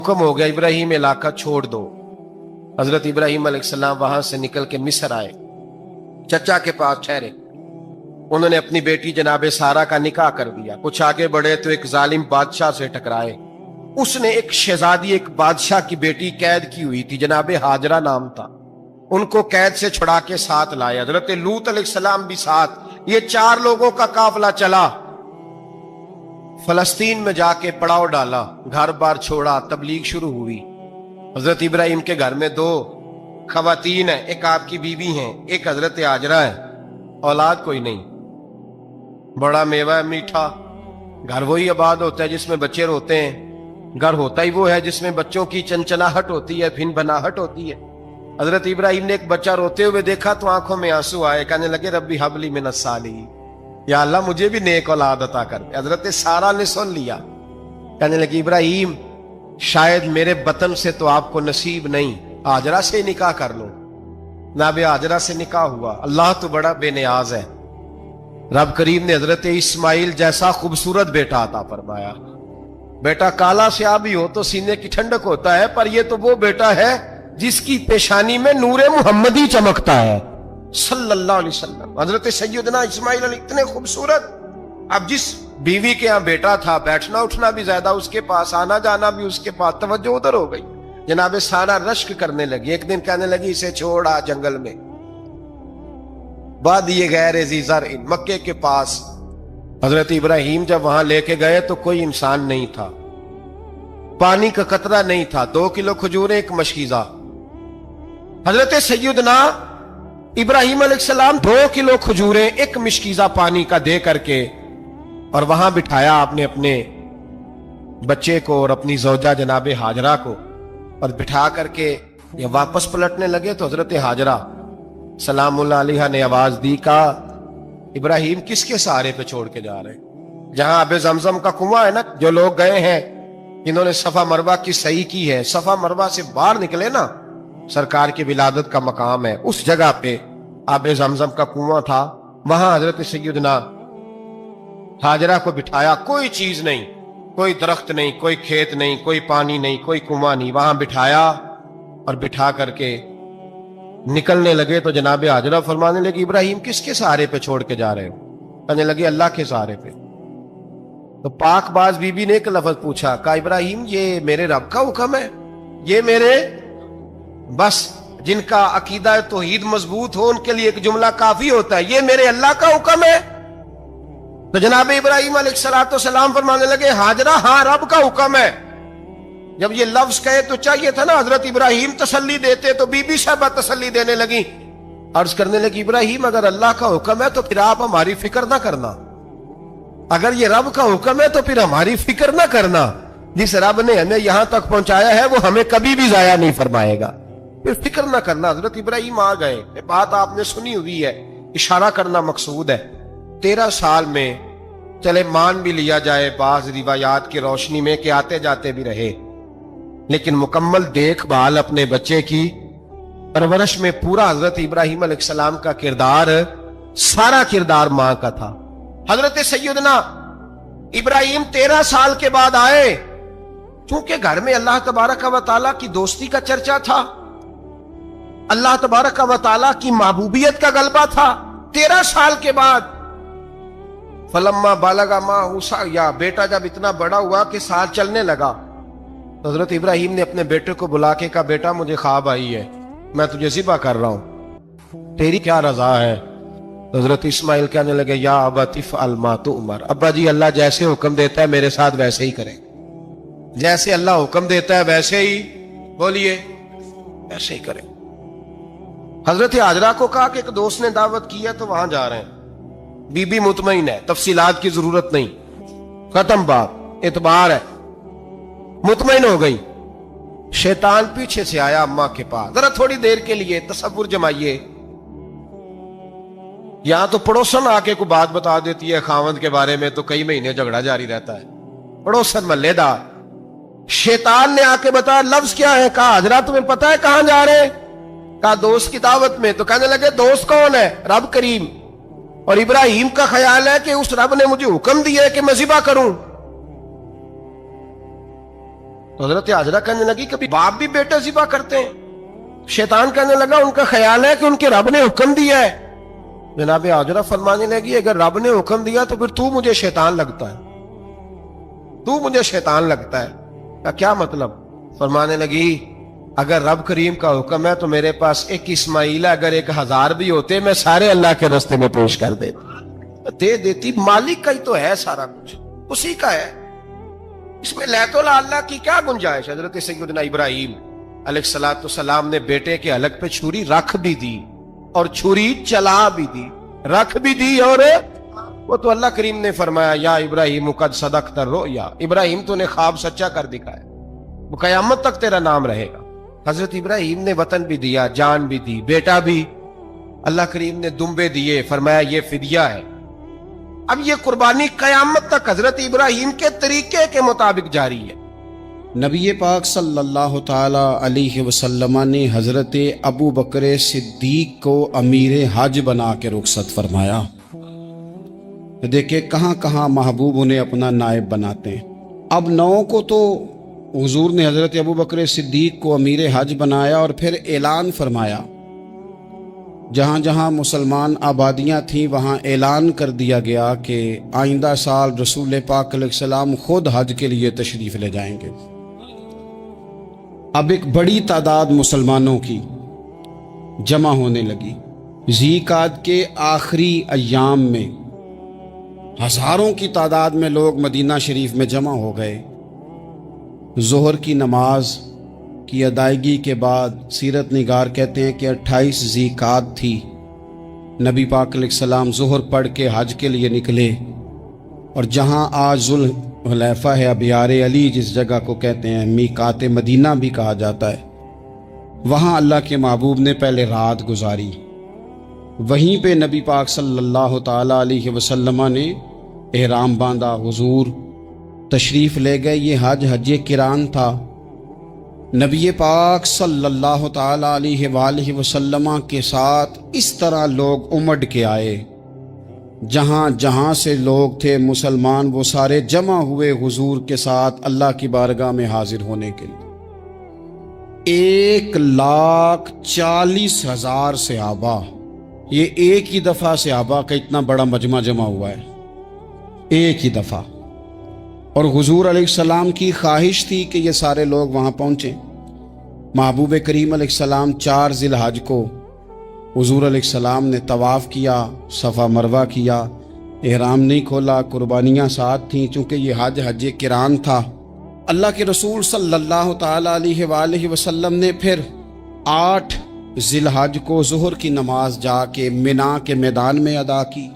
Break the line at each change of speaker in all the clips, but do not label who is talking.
हुक्म हो गया इब्राहिम इलाका छोड़ दो। हजरत इब्राहिम अलैहिस्सलाम वहां से निकल के मिस्र आए, चचा के पास ठहरे। उन्होंने अपनी बेटी जनाबे सारा का निकाह कर दिया। कुछ आगे बढ़े तो एक जालिम बादशाह से टकराए। उसने एक शहजादी, एक बादशाह की बेटी कैद की हुई थी, जनाबे हाजरा नाम था। उनको कैद से छुड़ा के साथ लाए। हजरत लूत अलैहिस्सलाम भी साथ। ये 4 लोगों का काफिला चला। फलस्तीन में जाके पड़ाव डाला, घर बार छोड़ा, तबलीग शुरू हुई। हजरत इब्राहिम के घर में 2 खवातीन है, एक आपकी बीवी हैं, एक हजरत हाजरा है। औलाद कोई नहीं। बड़ा मेवा है मीठा। घर वही आबाद होता है जिसमें बच्चे रोते हैं। घर होता ही वो है जिसमें बच्चों की चंचनाहट होती है, फिन बनाहट होती है। हजरत इब्राहिम ने एक बच्चा रोते हुए देखा तो आंखों में आंसू आए। कहने लगे रब्बी हबली मिनस सालिहीन, या अल्लाह मुझे भी नेक औलाद अता कर। हजरत सारा ने सुन लिया। कहने लगी इब्राहिम शायद मेरे बतन से तो आपको नसीब नहीं, हाजरा से निकाह कर लो। नाबे हाजरा से निकाह हुआ। अल्लाह तो बड़ा बेनियाज है। रब करीम ने हजरत इस्माइल जैसा खूबसूरत बेटा अता फरमाया। बेटा काला स्याह हो तो सीने की ठंडक होता है, पर यह तो वो बेटा है जिसकी पेशानी में नूरे मुहम्मदी चमकता है सल्लल्लाहु अलैहि वसल्लम। हजरत सैयदना इस्माइल अली इतने खूबसूरत। अब जिस बीवी के यहाँ बेटा था, बैठना उठना भी ज्यादा उसके पास, आना जाना भी उसके पास, तवज्जो उधर हो गई। जनाबे सारा रश्क करने लगी। एक दिन कहने लगी इसे छोड़ आ जंगल में। बाद ये गैर ज़ीज़र इन मक्के के पास। हजरत इब्राहिम जब वहां लेके गए तो कोई इंसान नहीं था, पानी का कतरा नहीं था। 2 किलो खजूरें, एक मशकीजा। हजरत सैयदना इब्राहिम अलैहिस्सलाम 2 किलो खजूरें, एक मशकीजा पानी का दे करके और वहां बिठाया आपने अपने बच्चे को और अपनी ज़ौजा जनाबे हाजरा को। और बिठा करके ये वापस पलटने लगे तो हजरत हाजरा सलामुल्लाह अलैहा ने आवाज दी, कहा इब्राहिम किसके सहारे पे छोड़ के जा रहे हैं? जहां अबे जमजम का कुआं है ना, जो लोग गए हैं इन्होंने सफा मरवा की सही की है, सफा मरवा से बाहर निकले ना, सरकार की विलादत का मकाम है, उस जगह पे आबे जमजम का कुआं था। वहां हजरत सैयदना हाजरा को बिठाया। कोई चीज नहीं, कोई दरख्त नहीं, कोई खेत नहीं, कोई पानी नहीं, कोई कुआं नहीं। वहां बिठाया और बिठा करके निकलने लगे तो जनाबे हाजरा फरमाने लगी इब्राहिम किसके सहारे पे छोड़ के जा रहे हो? कहने लगे अल्लाह के सहारे पे। तो पाकबाज बीबी ने एक लफ्ज पूछा, कहा इब्राहिम ये मेरे रब का हुक्म है? ये मेरे बस जिनका अकीदा तौहीद मजबूत हो उनके लिए एक जुमला काफी होता है, ये मेरे अल्लाह का हुक्म है? तो जनाब इब्राहिम अलैहिस्सलाम फरमाने लगे हाजरा हाँ रब का हुक्म है। जब ये लफ्ज कहे तो चाहिए था ना हजरत इब्राहिम तसल्ली देते, तो बीबी साहबा तसल्ली देने लगी। अर्ज करने लगी इब्राहिम अगर अल्लाह का हुक्म है तो फिर आप हमारी फिक्र ना करना। अगर ये रब का हुक्म है तो फिर हमारी फिक्र ना करना। जिस रब ने हमें यहां तक पहुंचाया है वो हमें कभी भी जाया नहीं फरमाएगा, फिर फिक्र ना करना। हजरत इब्राहिम आ गए। ये बात आपने सुनी हुई है, इशारा करना मकसूद है। 13 साल में चले मान भी लिया जाए बाज रिवायात की रोशनी में कि आते जाते भी रहे, लेकिन मुकम्मल देखभाल अपने बच्चे की परवरिश में पूरा हजरत इब्राहिम अलैहिस्सलाम का किरदार, सारा किरदार मां का था। हजरत सैयदना इब्राहिम 13 साल के बाद आए। चूंकि घर में अल्लाह तबारक व तआला की दोस्ती का चर्चा था, अल्लाह तबारक व तआला की महबूबियत का गलबा था। 13 साल के बाद फलम्मा बालगा माँ हुसा, या बेटा जब इतना बड़ा हुआ कि साथ चलने लगा, तो हजरत इब्राहिम ने अपने बेटे को बुला के कहा बेटा मुझे ख्वाब आई है, मैं तुझे ज़िबा कर रहा हूं, तेरी क्या रजा है? तो हजरत इस्माइल कहने लगे या अबतिफ अलमा तो उमर, अब्बा जी अल्लाह जैसे हुक्म देता है मेरे साथ वैसे ही करें। जैसे अल्लाह हुक्म देता है वैसे ही बोलिए, वैसे ही करें। हजरत हाजरा को कहा कि एक दोस्त ने दावत की है तो वहां जा रहे हैं। बीबी मुतमईन है, तफसीलात की जरूरत नहीं, खत्म बात, एतबार है, मुतमईन हो गई। शैतान पीछे से आया अम्मा के पास। जरा थोड़ी देर के लिए तसव्वुर जमाइए, यहां तो पड़ोसन आके कोई बात बता देती है खावंद के बारे में तो कई महीने झगड़ा जारी रहता है। पड़ोसन मल्लेदार, शैतान ने आके बताया लफ्ज क्या है? कहा हाजरा तुम्हें पता है कहां जा रहे? कहा दोस्त की दावत में। तो कहने लगे दोस्त कौन है? रब करीम। और इब्राहिम का ख्याल है कि उस रब ने मुझे हुक्म दिया है कि मैं ज़िबा करूं। تو حضرت حاجرہ کہنے لگی کبھی باپ بھی بیٹے ذبح کرتے ہیں؟ شیطان کہنے لگا ان کا خیال ہے کہ ان کے رب نے حکم دیا ہے۔ جناب حاجرہ فرمانے لگی اگر رب نے حکم دیا تو پھر تو مجھے شیطان لگتا ہے، تو مجھے شیطان لگتا ہے۔ کیا مطلب؟ فرمانے لگی اگر رب کریم کا حکم ہے تو میرے پاس ایک اسماعیل ہے، اگر 1000 بھی ہوتے میں سارے اللہ کے راستے میں پیش کر دے دیتی۔ مالک کا ہی تو ہے سارا کچھ، اسی کا ہے، اس میں لیت اللہ کی کیا گنجائش؟ حضرت سیدنا ابراہیم علیہ السلام نے بیٹے کے حلق پہ چھری رکھ بھی دی اور چھری چلا بھی دی، رکھ بھی دی، اور وہ تو اللہ کریم نے فرمایا یا ابراہیم قد صدقت الرؤیا، ابراہیم تو نے خواب سچا کر دکھایا، وہ قیامت تک تیرا نام رہے گا۔ حضرت ابراہیم نے وطن بھی دیا، جان بھی دی، بیٹا بھی، اللہ کریم نے دمبے دیے، فرمایا یہ فدیہ ہے۔ اب یہ قربانی قیامت تک حضرت ابراہیم کے طریقے کے مطابق جاری ہے۔
نبی پاک صلی اللہ تعالی علیہ وسلم نے حضرت ابو بکر صدیق کو امیر حج بنا کے رخصت فرمایا۔ دیکھیں کہاں کہاں محبوب انہیں اپنا نائب بناتے ہیں۔ اب 9 کو تو حضور نے حضرت ابو بکر صدیق کو امیر حج بنایا اور پھر اعلان فرمایا، جہاں جہاں مسلمان آبادیاں تھیں وہاں اعلان کر دیا گیا کہ آئندہ سال رسول پاک علیہ السلام خود حج کے لیے تشریف لے جائیں گے۔ اب ایک بڑی تعداد مسلمانوں کی جمع ہونے لگی۔ ذی قعدہ کے آخری ایام میں ہزاروں کی تعداد میں لوگ مدینہ شریف میں جمع ہو گئے۔ ظہر کی نماز کی ادائیگی کے بعد سیرت نگار کہتے ہیں کہ 28 ذی قعدہ تھی، نبی پاک علیہ السلام ظہر پڑھ کے حج کے لیے نکلے، اور جہاں آج ذوالحلیفہ ہے، ابیار علی جس جگہ کو کہتے ہیں، میقات مدینہ بھی کہا جاتا ہے، وہاں اللہ کے محبوب نے پہلے رات گزاری۔ وہیں پہ نبی پاک صلی اللہ تعالی علیہ وسلم نے احرام باندھا، حضور تشریف لے گئے۔ یہ حج قران تھا۔ نبی پاک صلی اللہ تعالی علیہ وآلہ وسلم کے ساتھ اس طرح لوگ امڈ کے آئے، جہاں جہاں سے لوگ تھے مسلمان وہ سارے جمع ہوئے حضور کے ساتھ اللہ کی بارگاہ میں حاضر ہونے کے لیے۔ 1,40,000 صحابہ، یہ ایک ہی دفعہ صحابہ کا اتنا بڑا مجمع جمع ہوا ہے، ایک ہی دفعہ۔ اور حضور علیہ السلام کی خواہش تھی کہ یہ سارے لوگ وہاں پہنچیں۔ محبوب کریم علیہ السلام 4 ذی الحج کو حضور علیہ السلام نے طواف کیا، صفا مروہ کیا، احرام نہیں کھولا، قربانیاں ساتھ تھیں، چونکہ یہ حج قران تھا۔ اللہ کے رسول صلی اللہ تعالی علیہ وآلہ وسلم نے پھر 8 ذی الحج کو ظہر کی نماز جا کے منا کے میدان میں ادا کی۔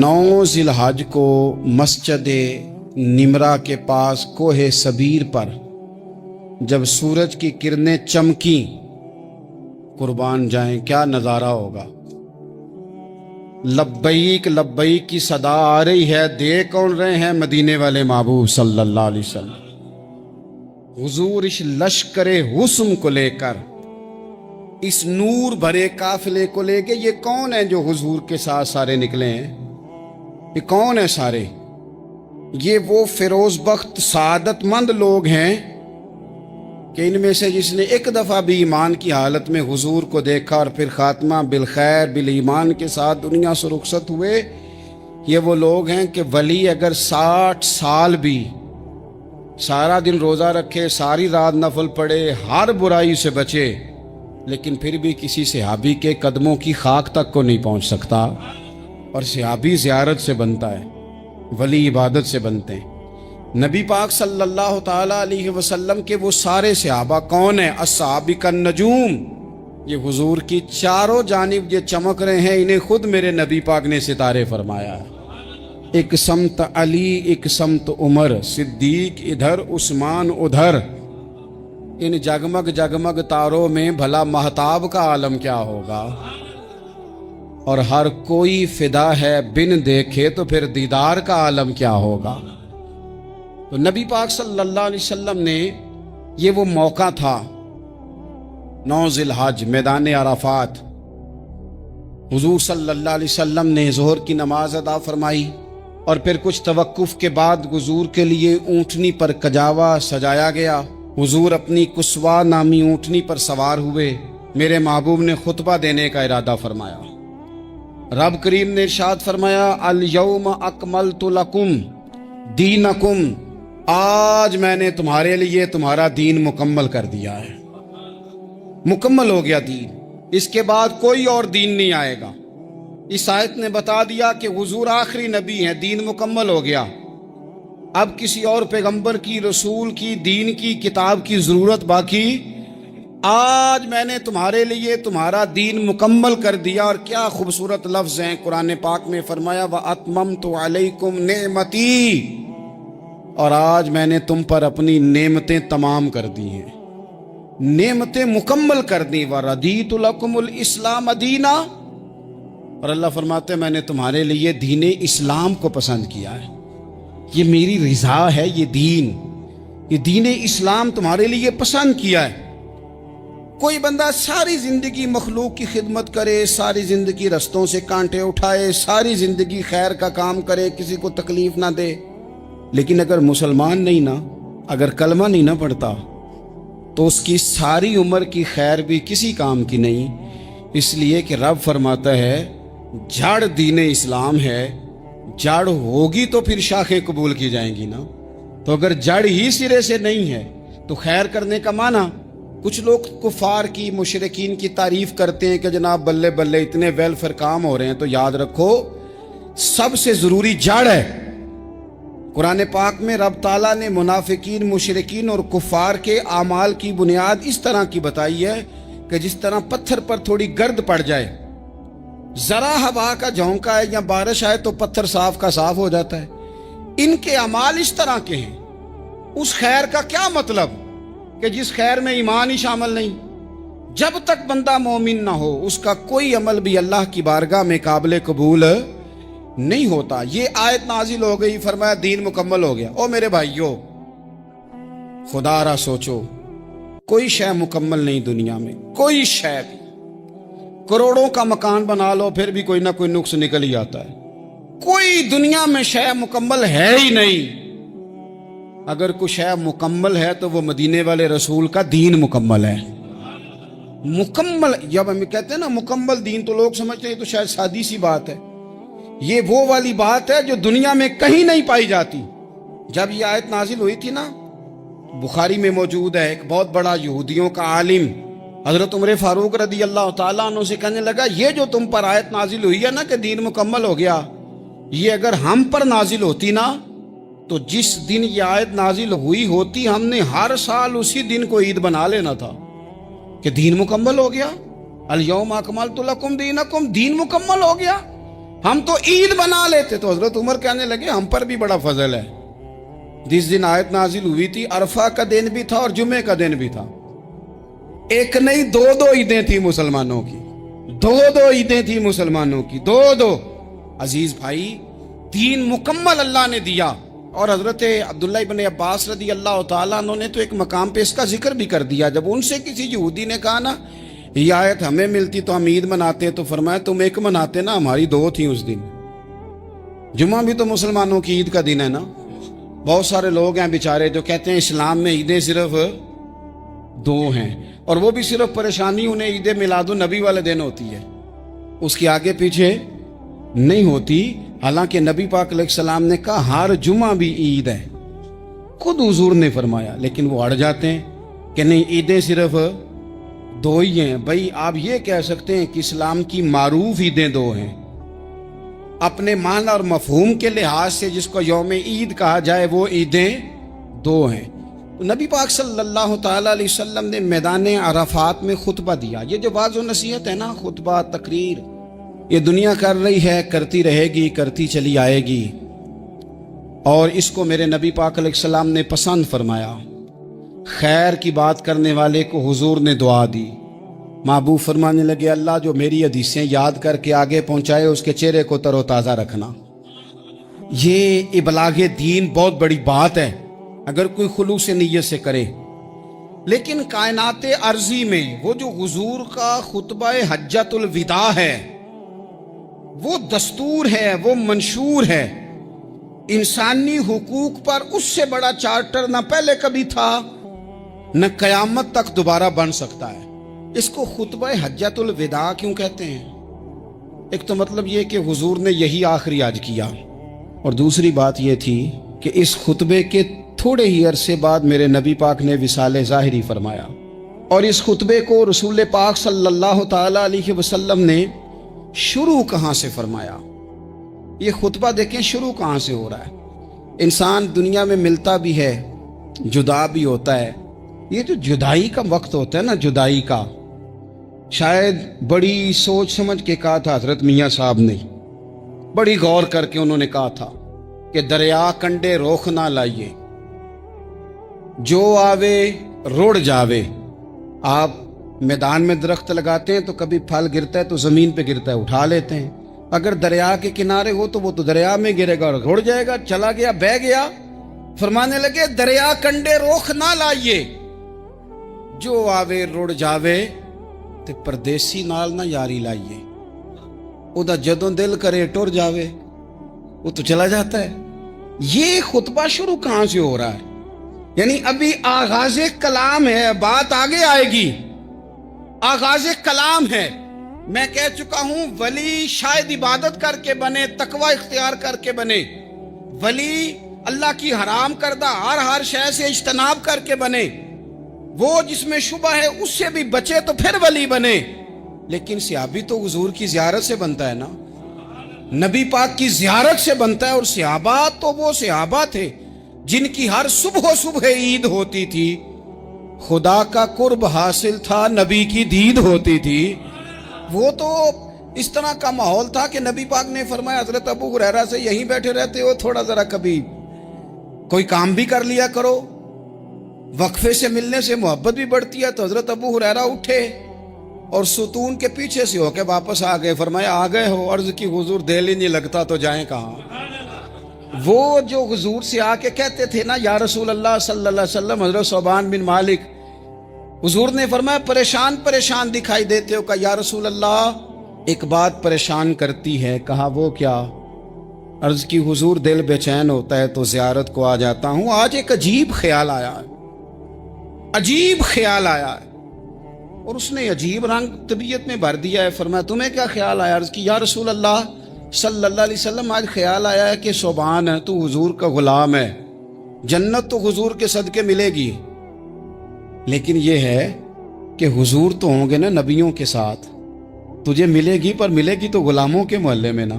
9 ذی الحج کو مسجد نمرہ کے پاس کوہ صبیر پر جب سورج کی کرنیں چمکیں، قربان جائیں کیا نظارہ ہوگا۔ لبیک لبیک کی صدا آ رہی ہے، دے کون رہے ہیں؟ مدینے والے محبوب صلی اللہ علیہ وسلم۔ حضور اس لشکر حسن کو لے کر، اس نور بھرے قافلے کو لے کے، یہ کون ہیں جو حضور کے ساتھ سارے نکلے ہیں؟ یہ کون ہیں سارے؟ یہ وہ فیروز بخت سعادت مند لوگ ہیں کہ ان میں سے جس نے ایک دفعہ بھی ایمان کی حالت میں حضور کو دیکھا اور پھر خاتمہ بالخیر بالایمان کے ساتھ دنیا سے رخصت ہوئے، یہ وہ لوگ ہیں کہ ولی اگر 60 سال بھی سارا دن روزہ رکھے، ساری رات نفل پڑھے، ہر برائی سے بچے، لیکن پھر بھی کسی صحابی کے قدموں کی خاک تک کو نہیں پہنچ سکتا۔ اور صحابی زیارت سے بنتا ہے، ولی عبادت سے بنتے ہیں۔ نبی پاک صلی اللہ تعالی علیہ وسلم کے وہ سارے صحابہ کون ہیں؟ الصحابہ النجوم، یہ حضور کی چاروں جانب یہ چمک رہے ہیں، انہیں خود میرے نبی پاک نے ستارے فرمایا ہے۔ ایک سمت علی، ایک سمت عمر، صدیق ادھر، عثمان ادھر۔ ان جگمگ جگمگ تاروں میں بھلا مہتاب کا عالم کیا ہوگا؟ اور ہر کوئی فدا ہے بن دیکھے تو پھر دیدار کا عالم کیا ہوگا؟ تو نبی پاک صلی اللہ علیہ وسلم نے یہ وہ موقع تھا، 9 ذی الحج میدان عرفات، حضور صلی اللہ علیہ وسلم نے ظہر کی نماز ادا فرمائی، اور پھر کچھ توقف کے بعد حضور کے لیے اونٹنی پر کجاوا سجایا گیا، हुजूर अपनी कुस्वा नामी ऊँटनी पर सवार हुए, मेरे महबूब ने खुतबा देने का इरादा फरमाया। रब करीम ने इरशाद फरमाया, अल यौम अकमलतु लकुम दीनकुम, आज मैंने तुम्हारे लिए तुम्हारा दीन मुकम्मल कर दिया है। मुकम्मल हो गया दीन, इसके बाद कोई और दीन नहीं आएगा। इस आयत ने बता दिया कि हुजूर आखिरी नबी हैं, दीन मुकम्मल हो गया। अब किसी और पैगंबर की, रसूल की, दीन की, किताब की जरूरत बाकी, आज मैंने तुम्हारे लिए तुम्हारा दीन मुकम्मल कर दिया। और क्या खूबसूरत लफ्ज हैं कुरान पाक में फरमाया, व अतममतु अलैकुम नेमती, और आज मैंने तुम पर अपनी नेमतें तमाम कर दी हैं, नेमतें मुकम्मल कर दी। व रदीतु लकुमुल इस्लाम दीना, और अल्लाह फरमाते हैं मैंने तुम्हारे लिए दीन इस्लाम को पसंद किया है, ये मेरी रिजा है, ये दीन इस्लाम तुम्हारे लिए पसंद किया है। कोई बंदा सारी जिंदगी मखलूक की खिदमत करे, सारी जिंदगी रस्तों से कांटे उठाए, सारी जिंदगी खैर का काम करे, किसी को तकलीफ ना दे, लेकिन अगर मुसलमान नहीं ना, अगर कलमा नहीं ना पढ़ता, तो उसकी सारी उम्र की खैर भी किसी काम की नहीं। इसलिए कि रब फरमाता है जड़ दीन इस्लाम है, जड़ होगी तो फिर शाखें कबूल की जाएंगी ना। तो अगर जड़ ही सिरे से नहीं है तो खैर करने का माना। कुछ लोग कुफार की, मुशरिकीन की तारीफ करते हैं कि जनाब बल्ले बल्ले इतने वेलफेयर काम हो रहे हैं, तो याद रखो सबसे जरूरी जड़ है। कुरान पाक में रब ताला ने मुनाफिकीन, मुशरिकीन और कुफार के आमाल की बुनियाद इस तरह की बताई है कि जिस तरह पत्थर पर थोड़ी गर्द पड़ जाए, जरा हवा का झोंका है या बारिश आए तो पत्थर साफ का साफ हो जाता है। इनके अमाल इस तरह के हैं। उस खैर का क्या मतलब कि जिस खैर में ईमान ही शामिल नहीं। जब तक बंदा मोमिन ना हो, उसका कोई अमल भी अल्लाह की बारगाह में काबिल कबूल नहीं होता। ये आयत नाजिल हो गई, फरमाया दीन मुकम्मल हो गया। ओ मेरे भाइयों, खुदारा सोचो, कोई शय मुकम्मल नहीं दुनिया में, कोई शय भी। करोड़ों का मकान बना लो फिर भी कोई ना कोई नुक्स निकल ही आता है। कोई दुनिया में शय मुकम्मल है ही नहीं। अगर कोई शय मुकम्मल है तो वो मदीने वाले रसूल का दीन मुकम्मल है। मुकम्मल, जब हम कहते हैं ना मुकम्मल दीन, तो लोग समझते हैं तो शायद सादी सी बात है। ये वो वाली बात है जो दुनिया में कहीं नहीं पाई जाती। जब ये आयत नाजिल हुई थी ना, बुखारी में मौजूद है, एक बहुत बड़ा यहूदियों का आलिम हजरत उमर फारूक रदी अल्लाह ताला अन्हु से कहने लगा, ये जो तुम पर आयत नाजिल हुई है ना कि दीन मुकम्मल हो गया, ये अगर हम पर नाजिल होती ना, तो जिस दिन ये आयत नाजिल हुई होती, हमने हर साल उसी दिन को ईद बना लेना था कि दीन मुकम्मल हो गया। अल यौम अकमलतु लकुम दीनकुम, दीन मुकम्मल हो गया। हम तो ईद बना लेते। तो हजरत उमर कहने लगे हम पर भी बड़ा फजल है। जिस दिन आयत नाजिल हुई थी, अरफा का दिन भी था और जुमे का दिन भी था। एक नहीं, दो ईदें थी मुसलमानों की, दो ईदें थी मुसलमानों की, दो। अजीज भाई, दीन मुकम्मल अल्लाह ने दिया। और हजरत अब्दुल्ला इब्न अब्बास रदी अल्लाह ताला अन्हु ने तो एक मकाम पे इसका जिक्र भी कर दिया। जब उनसे किसी यहूदी ने कहा ना ये आयत हमें मिलती तो हम ईद मनाते, तो फरमाया तुम एक मनाते ना, हमारी दो थी उस दिन। जुमा भी तो मुसलमानों की ईद का दिन है ना। बहुत सारे लोग हैं बेचारे जो कहते हैं इस्लाम में ईदें सिर्फ दो हैं, और वो भी सिर्फ परेशानी उन्हें ईद मिलादुन नबी वाले दिन होती है, उसके आगे पीछे नहीं होती। हालांकि नबी पाक अलैहिस्सलाम ने कहा हर जुमा भी ईद है, खुद हुजूर ने फरमाया, लेकिन वो अड़ जाते हैं कि नहीं ईदें सिर्फ दो ही हैं। भाई आप ये कह सकते हैं कि इस्लाम की मारूफ ईदें दो हैं, अपने मान और मफहूम के लिहाज से जिसको यौम ईद कहा जाए वो ईदें दो हैं। तो नबी पाक सल्लल्लाहु ताला अलैहि वसल्लम ने मैदान अराफात में खुतबा दिया। ये जो वाज़ और नसीहत है ना, खुतबा तकरीर, ये दुनिया कर रही है, करती रहेगी, करती चली आएगी, और इसको मेरे नबी पाक अलैहिस्सलाम ने पसंद फरमाया। खैर की बात करने वाले को हुजूर ने दुआ दी। महबूब फरमाने लगे, अल्लाह जो मेरी हदीसें याद करके आगे पहुंचाए उसके चेहरे को तरोताज़ा रखना। ये इबलागे दीन बहुत बड़ी बात है अगर कोई खुलूस नीयत से करे। लेकिन कायनात अर्जी में वो जो हुजूर का खुतबा हज्जतुल विदा है, वो दस्तूर है, वो मंशूर है। इंसानी हुकूक पर उससे बड़ा चार्टर ना पहले कभी था न कयामत तक दोबारा बन सकता है। इसको खुतबा हज्जतुल विदा क्यों कहते हैं? एक तो मतलब ये कि हुजूर ने यही आखिरी आज किया, और दूसरी बात ये थी कि इस खुतबे के थोड़े ही अरसे बाद मेरे नबी पाक ने विसाले ज़ाहिरी फरमाया, और इस खुतबे को रसूल पाक सल्लल्लाहु ताला अलैहि वसल्लम ने शुरू कहाँ से फरमाया? ये खुतबा देखें शुरू कहाँ से हो रहा है। इंसान दुनिया में मिलता भी है, जुदा भी होता है। ये जो जुदाई का वक्त होता है ना, जुदाई का, शायद बड़ी सोच समझ के कहा था हजरत मियाँ साहब ने, बड़ी गौर करके उन्होंने कहा था कि दरिया कंडे रोख ना लाइए, जो आवे रुड़ जावे। आप मैदान में दरख्त लगाते हैं तो कभी फल गिरता है तो जमीन पे गिरता है, उठा लेते हैं। अगर दरिया के किनारे हो तो वो तो दरिया में गिरेगा और रुड़ जाएगा, चला गया, बह गया। फरमाने लगे दरिया कंडे रोख ना लाइए, जो आवे रुड़ जावे, ते परदेसी नाल ना यारी लाइए। उदा जदों दिल करे टुर जावे, वो तो चला जाता है। ये खुतबा शुरू कहां से हो रहा है? यानी अभी आगाज़े कलाम है, बात आगे आएगी। आगाज़े कलाम है। मैं कह चुका हूं वली शायद इबादत करके बने, तकवा इख्तियार करके बने। वली अल्लाह की हराम करदा हर शय से इज्तनाब करके बने। वो जिसमें शुबह है उससे भी बचे तो फिर वली बने। लेकिन सहाबी तो हुजूर की ज़ियारत से बनता है ना, नबी पाक की ज़ियारत से बनता है। और सहाबा तो वो सहाबा थे जिनकी हर सुबह सुबह ईद होती थी, खुदा का कुर्ब हासिल था, नबी की दीद होती थी। वो तो इस तरह का माहौल था कि नबी पाक ने फरमाया हजरत अबू हुरैरा से, यहीं बैठे रहते हो, थोड़ा जरा कभी कोई काम भी कर लिया करो। वक्फे से मिलने से मोहब्बत भी बढ़ती है। तो हजरत अबू हुरैरा उठे और सुतून के पीछे से होके वापस आ गए। फरमाया आ गए हो? अर्ज की हुजूर दिल ही नहीं लगता तो जाएं कहाँ। वो जो हुजूर से आके कहते थे ना, या रसूल अल्लाह सल्लल्लाहु अलैहि वसल्लम, हजरत सोबान बिन मालिक, हुजूर ने फरमाया परेशान परेशान दिखाई देते हो। कहा या रसूल अल्लाह एक बात परेशान करती है। कहा वो क्या? अर्ज की हुजूर दिल बेचैन होता है तो ज़ियारत को आ जाता हूँ। आज एक अजीब ख्याल आया है, अजीब ख्याल आया है, और उसने अजीब रंग तबीयत में भर दिया है। फरमाया तुम्हें क्या ख्याल आया? अर्ज की या रसूल अल्लाह सल्लल्लाहु अलैहि वसल्लम, आज ख्याल आया है कि सोबान है, तू हुजूर का गुलाम है, जन्नत तो हुजूर के सदके मिलेगी, लेकिन यह है कि हुजूर तो होंगे ना नबियों के साथ, तुझे मिलेगी, पर मिलेगी तो गुलामों के मोहल्ले में ना।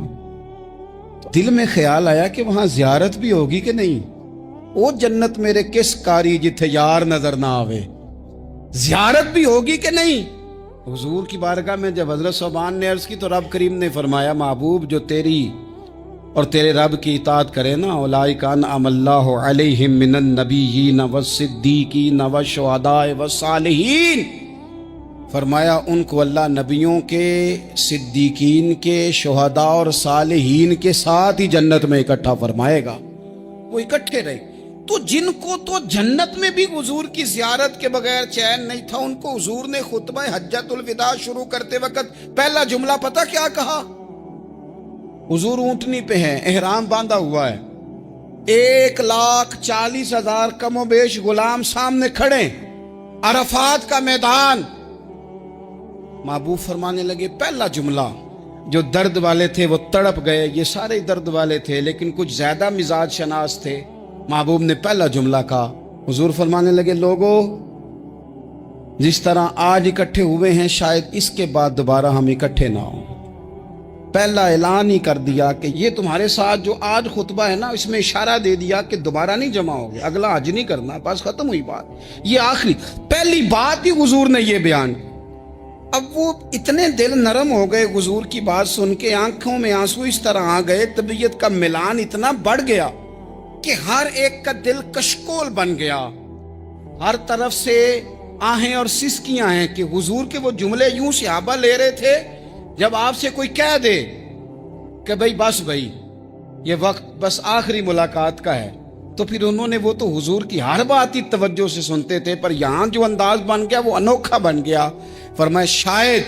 तो दिल में ख्याल आया कि वहां ज़ियारत भी होगी कि नहीं। ओ जन्नत मेरे किस कारी जिथे यार नजर ना आवे, ज़ियारत भी होगी कि नहीं। हुजूर की बारगाह में जब हजरत सोबान ने अर्ज की तो रब करीम ने फरमाया महबूब जो तेरी और तेरे रब की इताअत करे ना, उलाइका अनअमल्लाहु अलैहिम मिनन नबिय्यीन वस्सिद्दीकीन वशुहदाए वस्सालिहीन, फरमाया उनको अल्लाह नबियों के, सिद्दीकीन के, शुहदा और सालिहीन के साथ ही जन्नत में इकट्ठा फरमाएगा। वो इकट्ठे रहे। तो जिनको तो जन्नत में भी हुजूर की ज़ियारत के बगैर चैन नहीं था, उनको हुजूर ने खुतबा हज्जतुल विदा शुरू करते वक्त पहला जुमला पता क्या कहा? हुजूर ऊंटनी पे हैं, एहराम बांधा हुआ है, 1,40,000 कमोबेश गुलाम सामने खड़े, अरफात का मैदान। महबूब फरमाने लगे पहला जुमला, जो दर्द वाले थे वो तड़प गए, ये सारे दर्द वाले थे लेकिन कुछ ज्यादा मिजाज शनास थे। महबूब ने पहला जुमला कहा। हुजूर फरमाने लगे लोगों, जिस तरह आज इकट्ठे हुए हैं शायद इसके बाद दोबारा हम इकट्ठे ना हो। पहला ऐलान ही कर दिया कि ये तुम्हारे साथ जो आज खुतबा है ना, इसमें इशारा दे दिया कि दोबारा नहीं जमा होगे, अगला हज नहीं करना, बस खत्म हुई बात। ये आखिरी पहली बात ही हुजूर ने ये बयान। अब वो इतने दिल नरम हो गए हुजूर की बात सुन के, आंखों में आंसू इस तरह आ गए, तबीयत का मिलान इतना बढ़ गया कि हर एक का दिल कशकोल बन गया। हर तरफ से आहें और सिसकियां हैं कि हुजूर के वो जुमले यूं सहाबा ले रहे थे जब आपसे कोई कह दे कि भाई बस भाई ये वक्त बस आखिरी मुलाकात का है, तो फिर उन्होंने वो तो हुजूर की हर बात ही तवज्जो से सुनते थे, पर यहाँ जो अंदाज बन गया वो अनोखा बन गया। फरमाया शायद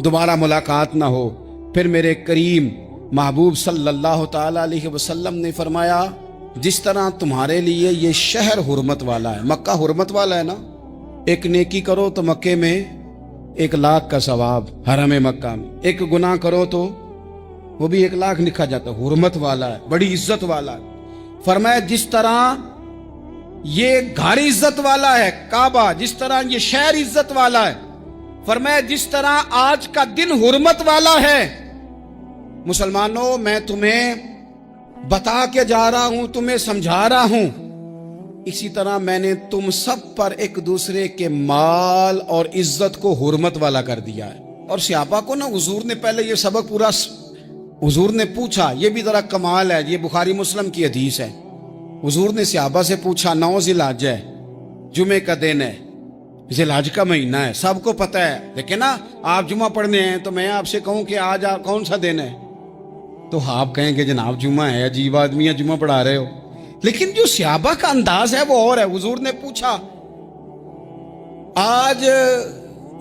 दोबारा मुलाकात ना हो। फिर मेरे करीम महबूब सल्लल्लाहु ताला अलैहि वसल्लम ने फरमाया जिस तरह तुम्हारे लिए ये शहर हुर्मत वाला है, मक्का हुर्मत वाला है ना, एक नेकी करो तो मक्के में 1,00,000 का सवाब, हरम मक्का में। एक गुनाह करो तो वो भी 1,00,000 लिखा जाता है। हुर्मत वाला है, बड़ी इज्जत वाला है। फरमाया जिस तरह ये घर इज्जत वाला है काबा, जिस तरह ये शहर इज्जत वाला है, फरमाया जिस तरह आज का दिन हुर्मत वाला है। मुसलमानों, मैं तुम्हें बता के जा रहा हूं, तुम्हें समझा रहा हूं, इसी तरह मैंने तुम सब पर एक दूसरे के माल और इज्जत को हुर्मत वाला कर दिया है। और सहाबा को ना हुजूर ने पहले ये सबक पूरा, हुजूर ने पूछा, ये भी जरा कमाल है, ये बुखारी मुस्लिम की हदीस है। हुजूर ने सहाबा से पूछा, 9 ज़िलहज है, जुमे का दिन है, ज़िलहज का महीना है, सबको पता है, लेकिन ना आप जुमा पढ़ने हैं तो मैं आपसे कहूं कि आज आप कौन सा दिन है, तो आप कहेंगे जनाब जुमा है, अजीब आदमी है, जुमा पढ़ा रहे हो। लेकिन जो सहाबा का अंदाज है वो और है। हुजूर ने पूछा, आज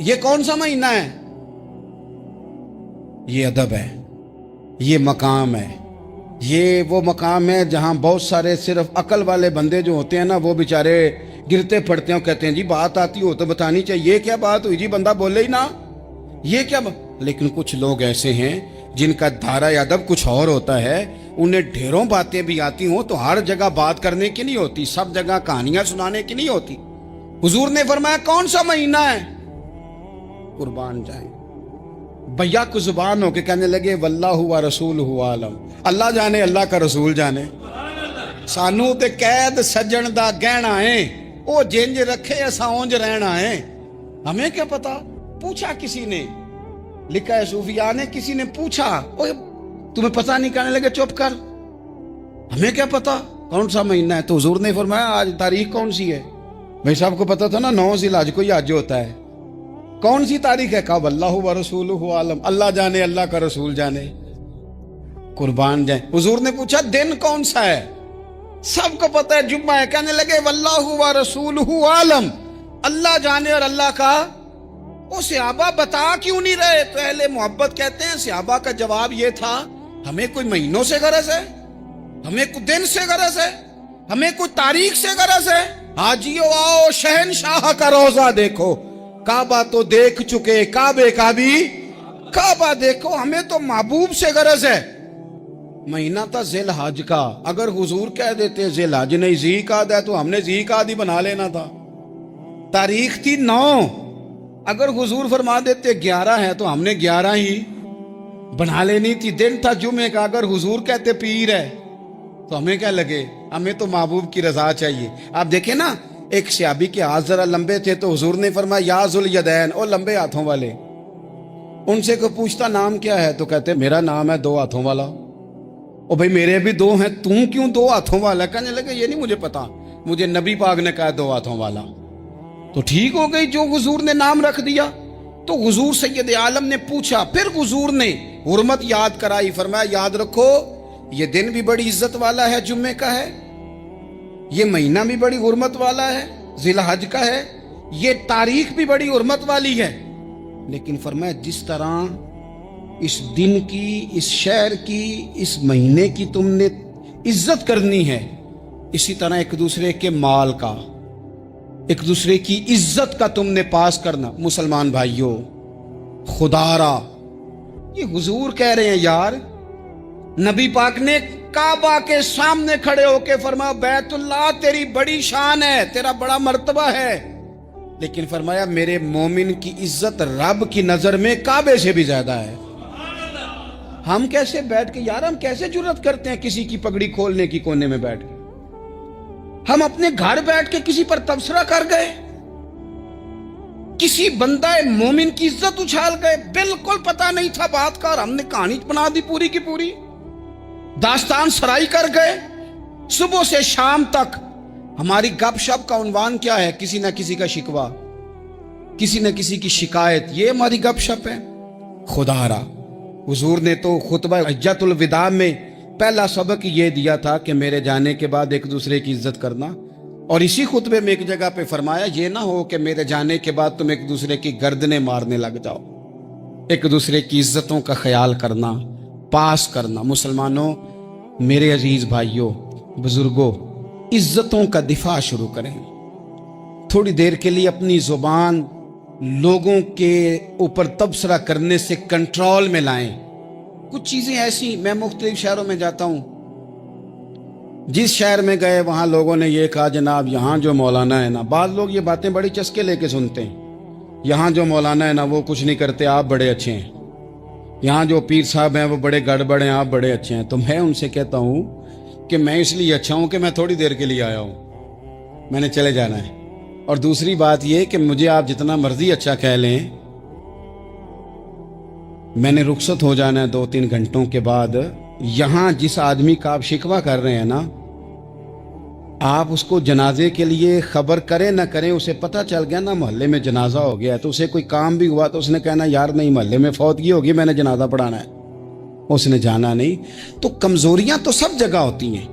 ये कौन सा महीना है? ये अदब है, ये मकाम है, ये वो मकाम है जहां बहुत सारे सिर्फ अकल वाले बंदे जो होते हैं ना, वो बेचारे गिरते पड़ते हैं, कहते हैं जी बात आती हो तो बतानी चाहिए, ये क्या बात हुई जी, बंदा बोले ही ना, ये क्या लेकिन कुछ लोग ऐसे हैं जिनका धारा अदब कुछ और होता है, उन्हें ढेरों बातें भी आती हों तो हर जगह बात करने की नहीं होती, सब जगह कहानियां सुनाने की नहीं होती। हुजूर ने फरमाया कौन सा महीना है? कुर्बान जाए भैया को जुबान होके कहने लगे वल्लाहु व रसूलहु आलम, अल्लाह जाने, अल्लाह का रसूल जाने। सानू ते कैद सज्जन दा गहना है, ओ जिंज रखे असा उंज रहना है, हमें क्या पता। पूछा किसी ने, लिखा है सूफिया ने, किसी ने पूछा, ओए तुम्हें पता नहीं? कहने लगे चुप कर, हमें क्या पता कौन सा महीना है। तो हुजूर ने फरमाया आज तारीख कौन सी है? भाई साहब को पता था ना 9 ज़िलहज को ही आज होता है, कौन सी तारीख है? कहा वल्लाहु व रसूलहु आलम, अल्लाह जाने, अल्लाह का रसूल जाने। कुर्बान जाए। हुजूर ने पूछा दिन कौन सा है? सबको पता है जुम्मा है। कहने लगे वल्लाहु व रसूलहु आलम, अल्लाह जाने और अल्लाह का। वो सहाबा बता क्यों नहीं रहे? तो अहले मोहब्बत कहते हैं सहाबा का जवाब ये था, हमें कोई महीनों से गरज है, हमें कोई दिन से गरज है, हमें कोई तारीख से गरज है। हाजियो आओ शहनशाह का रोजा देखो, काबा तो देख चुके, काबे का भी काबा देखो, हमें तो महबूब से गरज है। महीना था ज़िलहज का, अगर हुजूर कह देते ज़िलहज नहीं ज़ीक़ाद है तो हमने ज़ीक़ाद ही बना लेना था। तारीख थी 9, अगर हुजूर फरमा देते 11 है तो हमने 11 ही बना लेनी थी। दिन था जुमे का, अगर हुजूर कहते पीर है तो हमें क्या लगे, हमें तो महबूब की रजा चाहिए। आप देखें ना, एक सहाबी के हाथ जरा लंबे थे तो हुजूर ने फरमाया या जुल यदैन, ओ लंबे हाथों वाले। उनसे कोई पूछता नाम क्या है तो कहते मेरा नाम है 2 हाथों वाला। ओ भाई मेरे भी 2 हैं, तू क्यों 2 हाथों वाला? कहने लगे ये नहीं मुझे पता, मुझे नबी पाक ने कहा 2 हाथों वाला। तो ठीक हो गई, जो हुजूर ने नाम रख दिया। तो हुजूर सैयद आलम ने पूछा, फिर हुजूर ने हुर्मत याद कराई, फरमाया याद रखो ये दिन भी बड़ी इज्जत वाला है, जुम्मे का है, ये महीना भी बड़ी हुर्मत वाला है, ज़िलहज का है, ये तारीख भी बड़ी हुर्मत वाली है। लेकिन फरमाया जिस तरह इस दिन की, इस शहर की, इस महीने की तुमने इज्जत करनी है, इसी तरह एक दूसरे के माल का, एक दूसरे की इज्जत का तुमने पास करना। मुसलमान भाइयों, खुदारा ये हुजूर कह रहे हैं यार, नबी पाक ने काबा के सामने खड़े होके फरमाया बैतुल्लाह तेरी बड़ी शान है, तेरा बड़ा मर्तबा है, लेकिन फरमाया मेरे मोमिन की इज्जत रब की नजर में काबे से भी ज्यादा है। हम कैसे बैठ के यार, हम कैसे जुर्रत करते हैं किसी की पगड़ी खोलने की कोने में बैठ के? हम अपने घर बैठ के किसी पर तबसरा कर गए, किसी बंदा मोमिन की इज्जत उछाल गए, बिल्कुल पता नहीं था बात का और हमने कहानी बना दी पूरी की पूरी, दास्तान सराई कर गए। सुबह से शाम तक हमारी गपशप का उन्वान क्या है? किसी ना किसी का शिकवा, किसी न किसी की शिकायत, ये हमारी गपशप है। खुदारा हुजूर ने तो खुतबा हज्जतुल विदा में पहला सबक ये दिया था कि मेरे जाने के बाद एक दूसरे की इज्जत करना, और इसी खुतबे में एक जगह पे फरमाया ये ना हो कि मेरे जाने के बाद तुम एक दूसरे की गर्दनें मारने लग जाओ। एक दूसरे की इज्जतों का ख्याल करना, पास करना। मुसलमानों, मेरे अजीज भाइयों, बुजुर्गों, इज्जतों का दिफा शुरू करें, थोड़ी देर के लिए अपनी जुबान लोगों के ऊपर तबसरा करने से कंट्रोल में लाएं। कुछ चीज़ें ऐसी, मैं मुख्तलिफ शहरों में जाता हूँ, जिस शहर में गए वहाँ लोगों ने ये कहा जनाब यहाँ जो मौलाना है ना, बाद लोग ये बातें बड़ी चस्के लेके सुनते हैं, यहाँ जो मौलाना है ना वो कुछ नहीं करते, आप बड़े अच्छे हैं, यहाँ जो पीर साहब हैं वो बड़े गड़बड़ हैं, आप बड़े अच्छे हैं। तो मैं उनसे कहता हूँ कि मैं इसलिए अच्छा हूँ कि मैं थोड़ी देर के लिए आया हूँ, मैंने चले जाना है। और दूसरी बात ये कि मुझे आप जितना मर्जी अच्छा कह लें, मैंने रुखसत हो जाना है 2-3 घंटों के बाद। यहाँ जिस आदमी का आप शिकवा कर रहे हैं ना, आप उसको जनाजे के लिए खबर करें ना करें, उसे पता चल गया ना मोहल्ले में जनाजा हो गया, तो उसे कोई काम भी हुआ तो उसने कहना यार नहीं मोहल्ले में फौतगी होगी, मैंने जनाजा पढ़ाना है, उसने जाना नहीं। तो कमजोरियां तो सब जगह होती हैं,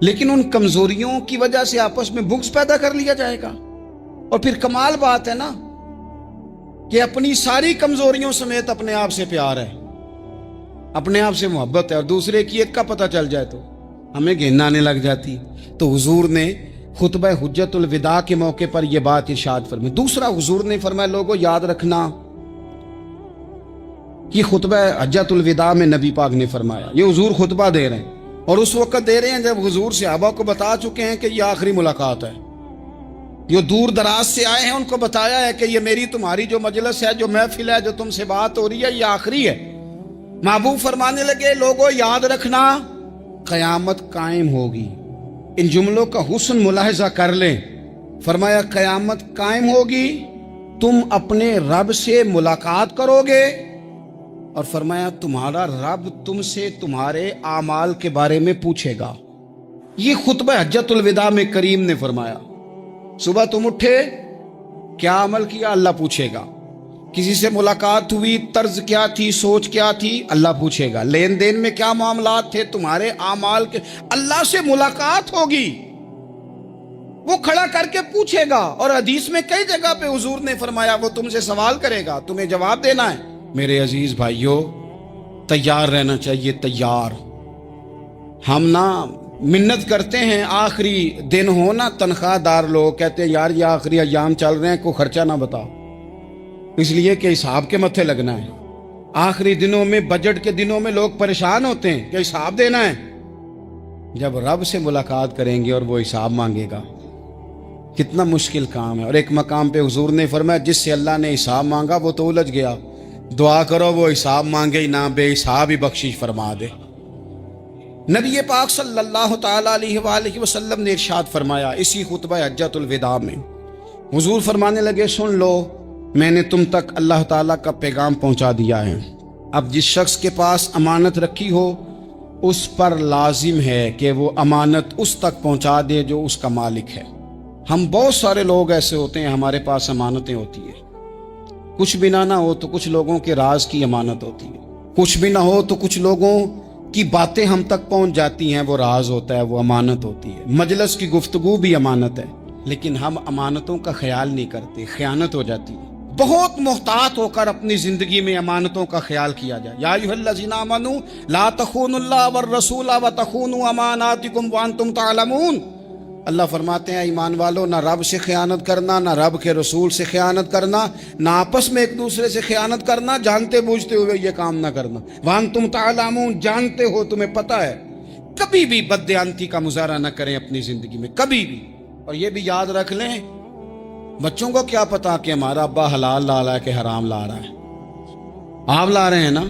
लेकिन उन कमजोरियों की वजह से आपस में बुग़्ज़ पैदा कर लिया जाएगा। और फिर कमाल बात है ना कि अपनी सारी कमजोरियों समेत अपने आप से प्यार है, अपने आप से मोहब्बत है, और दूसरे की एक का पता चल जाए तो हमें घिन आने लग जाती। तो हुजूर ने खुतबा हुज्जतुल विदा के मौके पर यह बात इरशाद फरमाई। दूसरा हुजूर ने फरमाया लोगों याद रखना, ये खुतबा हज्जतुल विदा में नबी पाक ने फरमाया, ये हुजूर खुतबा दे रहे हैं और उस वक्त दे रहे हैं जब हुजूर सहाबा को बता चुके हैं कि ये आखिरी मुलाकात है। जो दूर दराज से आए हैं उनको बताया है कि ये मेरी तुम्हारी जो मजलिस है, जो महफिल है, जो तुमसे बात हो रही है, ये आखिरी है। महबूब फरमाने लगे लोगों याद रखना क़यामत कायम होगी। इन जुमलों का हुस्न मुलाहिजा कर लें। फरमाया क़यामत कायम होगी, तुम अपने रब से मुलाकात करोगे, और फरमाया तुम्हारा रब तुमसे तुम्हारे आमाल के बारे में पूछेगा। ये खुतबा हज्जतुल विदा में करीम ने फरमाया, सुबह तुम उठे, क्या अमल किया, अल्लाह पूछेगा। किसी से मुलाकात हुई, तर्ज क्या थी, सोच क्या थी, अल्लाह पूछेगा। लेन देन में क्या मामलात थे, तुम्हारे आमाल के, अल्लाह से मुलाकात होगी, वो खड़ा करके पूछेगा। और हदीस में कई जगह पे हुजूर ने फरमाया वो तुमसे सवाल करेगा, तुम्हें जवाब देना है। मेरे अजीज भाइयों, तैयार रहना चाहिए, तैयार। हम ना मिन्नत करते हैं आखिरी दिन हो ना, तनख्वाहदार लोग कहते हैं यार ये आखिरी अयाम चल रहे हैं, कोई खर्चा ना बताओ, इसलिए कि हिसाब के मत्थे लगना है। आखिरी दिनों में, बजट के दिनों में लोग परेशान होते हैं कि हिसाब देना है। जब रब से मुलाकात करेंगे और वो हिसाब मांगेगा, कितना मुश्किल काम है। और एक मकाम पे हुजूर ने फरमाया जिससे अल्लाह ने हिसाब मांगा वो तो उलझ गया, दुआ करो वो हिसाब मांगे ही ना, बेहिसाब ही बख्शिश फरमा दे। नबी पाक सल्लल्लाहु तआला अलैहि वसल्लम ने इरशाद फरमाया इसी खुतबा हज्जतुल विदा में, हुजूर फरमाने लगे सुन लो, मैंने तुम तक अल्लाह ताला का पैगाम पहुंचा दिया है। अब जिस शख्स के पास अमानत रखी हो उस पर लाजिम है कि वो अमानत उस तक पहुंचा दे जो उसका मालिक है। हम बहुत सारे लोग ऐसे होते हैं, हमारे पास अमानतें होती है, कुछ भी ना हो तो कुछ लोगों के राज की अमानत होती है, कुछ भी ना हो तो कुछ लोगों की बातें हम तक पहुंच जाती हैं, वो राज होता है, वो अमानत होती है। मजलिस की गुफ्तगू भी अमानत है, लेकिन हम अमानतों का ख्याल नहीं करते, खयानत हो जाती है। बहुत मुहतात होकर अपनी जिंदगी में अमानतों का ख्याल किया जाए। या अय्युहल्लज़ीना आमनू ला तखूनुल्लाह वर रसूला व तखूनु अमानातिकुम व अंतुम तालमून। अल्लाह फरमाते हैं ईमान वालों, ना रब से खयानत करना, ना रब के रसूल से खयानत करना, ना आपस में एक दूसरे से खयानत करना, जानते बूझते हुए ये काम ना करना। व अंतुम तालमून, जानते हो, तुम्हें पता है। कभी भी बददियानती का मुजाहरा ना करें अपनी जिंदगी में, कभी भी। और ये भी याद रख लें, बच्चों को क्या पता कि हमारा अब्बा हलाल ला रहा है कि हराम ला रहा है। आप ला रहे हैं ना,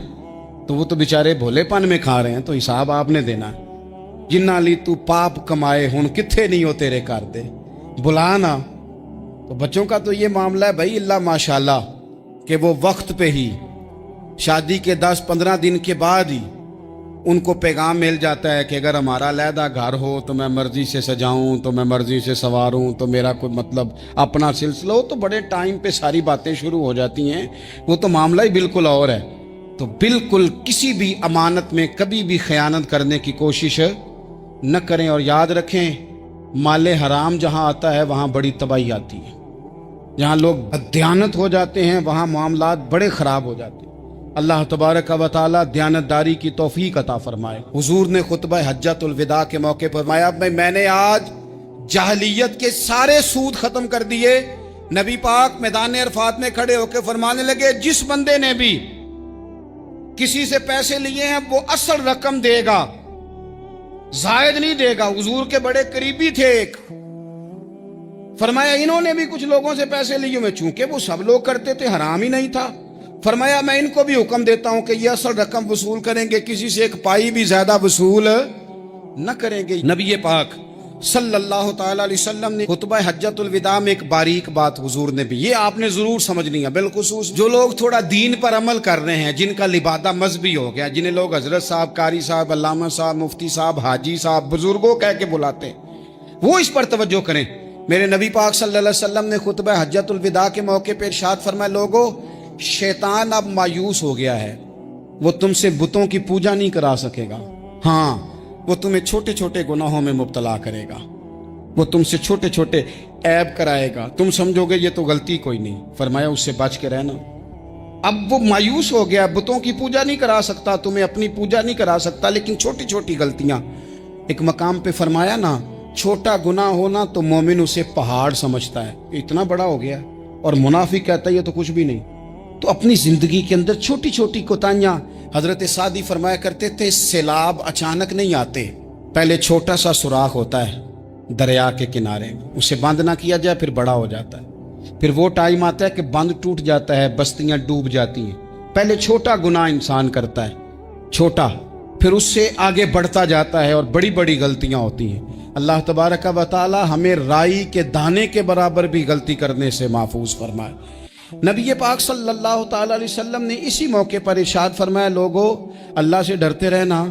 तो वो तो बेचारे भोलेपन में खा रहे हैं, तो हिसाब आपने देना है। जिन्ना ली तू पाप कमाए हुन किथे नहीं हो तेरे कर दे, बुलाना। तो बच्चों का तो ये मामला है भाई, अल्लाह माशाल्लाह कि वो वक्त पे ही, शादी के 10-15 दिन के बाद ही उनको पैगाम मिल जाता है कि अगर हमारा अलहदा घर हो तो मैं मर्जी से सजाऊं, तो मैं मर्जी से संवारूं, तो मेरा कोई मतलब अपना सिलसिला हो, तो बड़े टाइम पे सारी बातें शुरू हो जाती हैं। वो तो मामला ही बिल्कुल और है। तो बिल्कुल किसी भी अमानत में कभी भी खयानत करने की कोशिश न करें। और याद रखें, माले हराम जहां आता है वहां बड़ी तबाही आती है। जहां लोग बददियानत हो जाते हैं वहां मामलात बड़े खराब हो जाते हैं। अल्लाह तबारक व तआला दयानतदारी की तौफीक अता फरमाए। हुजूर ने खुतबा हज्जतुल विदा के मौके पर फरमाया, मैंने आज جاہلیت کے سارے سود ختم کر دیے. نبی پاک میدان عرفات میں کھڑے ہو کے فرمانے لگے جس بندے نے بھی کسی سے پیسے لیے ہیں وہ اصل رقم دے گا, زائد نہیں دے گا. حضور کے بڑے قریبی تھے ایک, فرمایا انہوں نے بھی کچھ لوگوں سے پیسے لیے ہوئے, چونکہ وہ سب لوگ کرتے تھے, حرام ہی نہیں تھا. فرمایا میں ان کو بھی حکم دیتا ہوں کہ یہ اصل رقم وصول کریں گے, کسی سے ایک پائی بھی زیادہ وصول نہ کریں گے. نبی پاک صلی اللہ تعالی علیہ وسلم نے خطبہ حجۃ الوداع میں ایک باریک بات حضور نے بھی, یہ آپ نے ضرور سمجھنی ہے, بالخصوص جو لوگ تھوڑا دین پر عمل کر رہے ہیں, جن کا لبادہ مذہبی ہو گیا, جنہیں لوگ حضرت صاحب, قاری صاحب, علامہ صاحب, مفتی صاحب, حاجی صاحب, بزرگوں کہہ کے بلاتے ہیں, وہ اس پر توجہ کریں. میرے نبی پاک صلی اللہ علیہ وسلم نے خطبہ حجۃ الوداع کے موقع پہ ارشاد فرمایا, لوگو شیطان اب مایوس ہو گیا ہے, وہ تم سے بتوں کی پوجا نہیں کرا سکے گا, ہاں وہ تمہیں چھوٹے چھوٹے گناہوں میں مبتلا کرے گا, وہ تم سے چھوٹے چھوٹے عیب کرائے گا, تم سمجھو گے یہ تو غلطی کوئی نہیں. فرمایا اس سے بچ کے رہنا. اب وہ مایوس ہو گیا, بتوں کی پوجا نہیں کرا سکتا, تمہیں اپنی پوجا نہیں کرا سکتا, لیکن چھوٹی چھوٹی غلطیاں. ایک مقام پہ فرمایا نا, چھوٹا گناہ ہونا تو مومن اسے پہاڑ سمجھتا ہے, اتنا بڑا ہو گیا, اور منافق کہتا ہے یہ تو کچھ بھی نہیں. تو اپنی زندگی کے اندر چھوٹی چھوٹی کوتاہیاں, حضرت سعدی فرمایا کرتے تھے سیلاب اچانک نہیں آتے, پہلے چھوٹا سا سوراخ ہوتا ہے دریا کے کنارے, اسے بند نہ کیا جائے پھر بڑا ہو جاتا ہے, پھر وہ ٹائم آتا ہے کہ بند ٹوٹ جاتا ہے, بستیاں ڈوب جاتی ہیں. پہلے چھوٹا گناہ انسان کرتا ہے, چھوٹا, پھر اس سے آگے بڑھتا جاتا ہے اور بڑی بڑی غلطیاں ہوتی ہیں. اللہ تبارک و تعالی ہمیں رائی کے دانے کے برابر بھی غلطی کرنے سے محفوظ فرمائے. نبی پاک صلی اللہ تعالی علیہ وسلم نے اسی موقع پر ارشاد فرمایا, لوگو اللہ سے ڈرتے رہنا,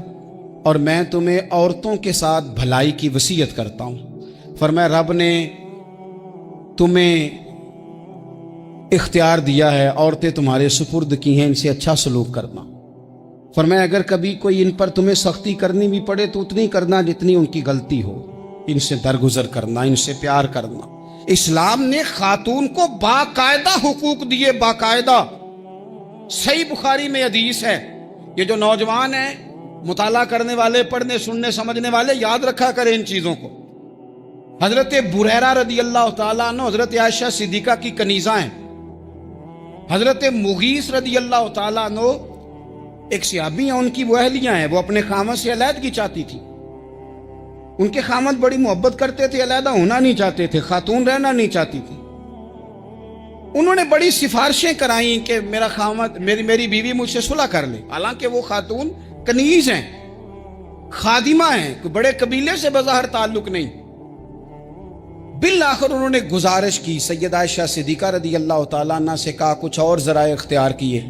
اور میں تمہیں عورتوں کے ساتھ بھلائی کی وصیت کرتا ہوں. فرمایا رب نے تمہیں اختیار دیا ہے, عورتیں تمہارے سپرد کی ہیں, ان سے اچھا سلوک کرنا. فرمایا اگر کبھی کوئی ان پر تمہیں سختی کرنی بھی پڑے تو اتنی کرنا جتنی ان کی غلطی ہو, ان سے درگزر کرنا, ان سے پیار کرنا. اسلام نے خاتون کو باقاعدہ حقوق دیے, باقاعدہ. صحیح بخاری میں حدیث ہے, یہ جو نوجوان ہیں, مطالعہ کرنے والے, پڑھنے سننے سمجھنے والے, یاد رکھا کریں ان چیزوں کو. حضرت بریرہ رضی اللہ تعالیٰ عنہ حضرت عائشہ صدیقہ کی کنیزہ ہیں. حضرت مغیث رضی اللہ تعالیٰ عنہ ایک صحابی ہیں, ان کی وہ اہلیہ ہیں, وہ اپنے خامد سے علیحدگی چاہتی تھی. ان کے خامد بڑی محبت کرتے تھے, علیحدہ ہونا نہیں چاہتے تھے, خاتون رہنا نہیں چاہتی تھی. انہوں نے بڑی سفارشیں کرائیں کہ میرا خامد, میری بیوی مجھ سے صلح کر لے, حالانکہ وہ خاتون کنیز ہیں, خادمہ ہیں, کوئی بڑے قبیلے سے بظاہر تعلق نہیں. بالآخر انہوں نے گزارش کی, سیدہ عائشہ صدیقہ رضی اللہ تعالیٰ عنہ سے کہا کچھ اور ذرائع اختیار کیے.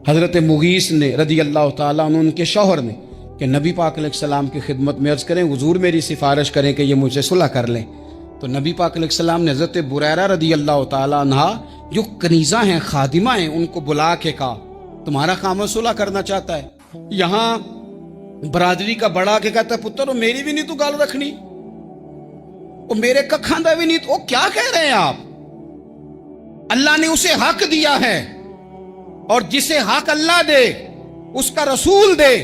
حضرت مغیث نے رضی اللہ تعالیٰ عنہ, ان کے شوہر نے, کہ نبی پاک علیہ السلام کی خدمت میں عرض کریں حضور میری سفارش کریں کہ یہ مجھ سے صلح کر لیں. تو نبی پاک علیہ السلام نے حضرت بریرہ رضی اللہ تعالیٰ عنہ جو کنیزہ ہیں, خادمہ ہیں, ان کو بلا کے کہا تمہارا خامد صلح کرنا چاہتا ہے. یہاں برادری کا بڑا کے کہتا ہے پتر میری بھی نہیں تو گال رکھنی, وہ میرے ککھاں دا بھی نہیں, تو کیا کہہ رہے ہیں آپ؟ اللہ نے اسے حق دیا ہے, اور جسے حق اللہ دے اس کا رسول دے,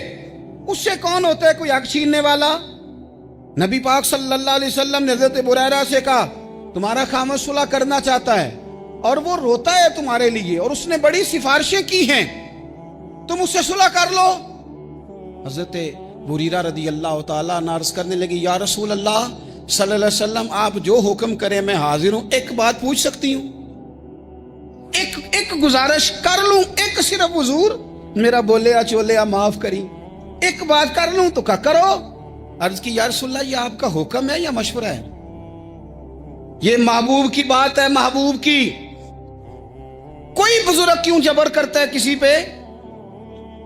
اس سے کون ہوتا ہے کوئی حق چھیننے والا؟ نبی پاک صلی اللہ علیہ وسلم نے حضرت بریرہ سے کہا تمہارا خامد صلح کرنا چاہتا ہے اور وہ روتا ہے تمہارے لیے, اور اس نے بڑی سفارشیں کی ہیں, تم اس سے صلح کر لو. حضرت بریرہ رضی اللہ تعالیٰ عنہ عرض کرنے لگی یا رسول اللہ صلی اللہ علیہ وسلم آپ جو حکم کریں میں حاضر ہوں, ایک بات پوچھ سکتی ہوں, ایک گزارش کر لوں, ایک صرف حضور میرا بولیا چولیا معاف کری, ایک بات کر لوں؟ تو کہا کرو. عرض کی یا رسول اللہ یہ آپ کا حکم ہے یا مشورہ ہے؟ یہ محبوب کی بات ہے, محبوب کی. کوئی بزرگ کیوں جبر کرتا ہے کسی پہ؟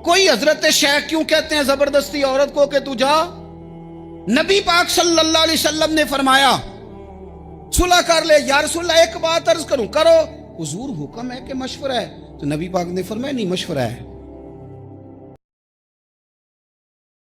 کوئی حضرت شیخ کیوں کہتے ہیں زبردستی عورت کو کہ تو جا؟ نبی پاک صلی اللہ علیہ وسلم نے فرمایا صلح کر لے. یا رسول اللہ ایک بات عرض کروں؟ کرو. حضور حکم ہے کہ مشورہ ہے؟ تو نبی پاک نے فرمایا نہیں مشورہ ہے.